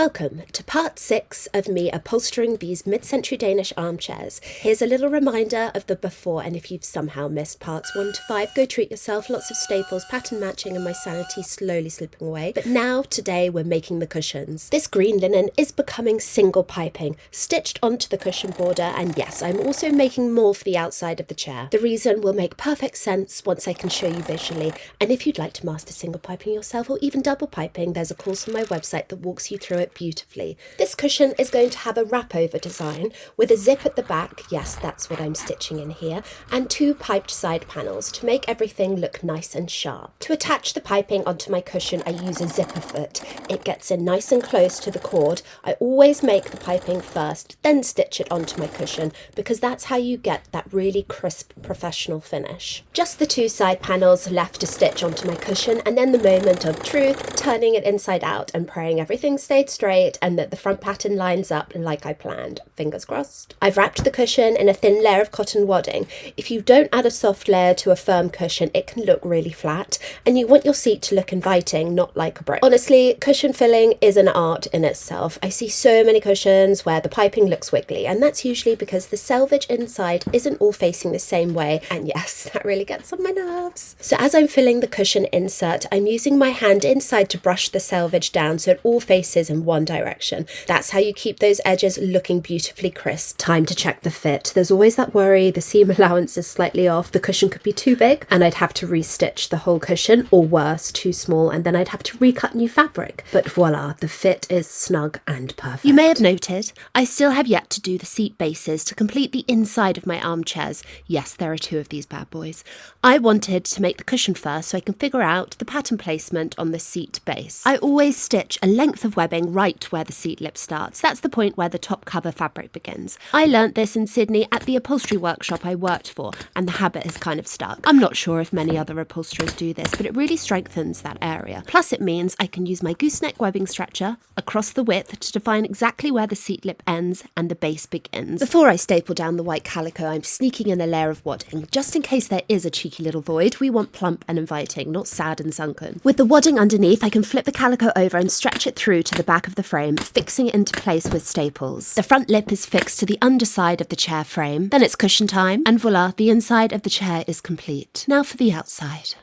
Welcome to part 6 of me upholstering these mid-century Danish armchairs. Here's a little reminder of the before, and if you've somehow missed parts 1 to 5, go treat yourself. Lots of staples, pattern matching, and my sanity slowly slipping away. But now, today, we're making the cushions. This green linen is becoming single piping, stitched onto the cushion border, and yes, I'm also making more for the outside of the chair. The reason will make perfect sense once I can show you visually, and if you'd like to master single piping yourself or even double piping, there's a course on my website that walks you through it beautifully. This cushion is going to have a wrap over design with a zip at the back, yes, that's what I'm stitching in here, and 2 piped side panels to make everything look nice and sharp. To attach the piping onto my cushion, I use a zipper foot. It gets in nice and close to the cord. I always make the piping first, then stitch it onto my cushion, because that's how you get that really crisp professional finish. Just the 2 side panels left to stitch onto my cushion, and then the moment of truth, turning it inside out and praying everything stayed straight and that the front pattern lines up like I planned. Fingers crossed. I've wrapped the cushion in a thin layer of cotton wadding. If you don't add a soft layer to a firm cushion, it can look really flat, and you want your seat to look inviting, not like a brick. Honestly, cushion filling is an art in itself. I see so many cushions where the piping looks wiggly, and that's usually because the selvage inside isn't all facing the same way, and yes, that really gets on my nerves. So as I'm filling the cushion insert, I'm using my hand inside to brush the selvage down so it all faces in one direction. That's how you keep those edges looking beautifully crisp. Time to check the fit. There's always that worry, the seam allowance is slightly off, the cushion could be too big and I'd have to restitch the whole cushion, or worse, too small, and then I'd have to recut new fabric. But voila, the fit is snug and perfect. You may have noted, I still have yet to do the seat bases to complete the inside of my armchairs. Yes, there are 2 of these bad boys. I wanted to make the cushion first so I can figure out the pattern placement on the seat base. I always stitch a length of webbing right where the seat lip starts. That's the point where the top cover fabric begins. I learnt this in Sydney at the upholstery workshop I worked for, and the habit has kind of stuck. I'm not sure if many other upholsterers do this, but it really strengthens that area. Plus it means I can use my gooseneck webbing stretcher across the width to define exactly where the seat lip ends and the base begins. Before I staple down the white calico, I'm sneaking in a layer of wadding. Just in case there is a cheeky little void, we want plump and inviting, not sad and sunken. With the wadding underneath, I can flip the calico over and stretch it through to the back of the frame, fixing it into place with staples. The front lip is fixed to the underside of the chair frame. Then it's cushion time, and voila, the inside of the chair is complete. Now for the outside.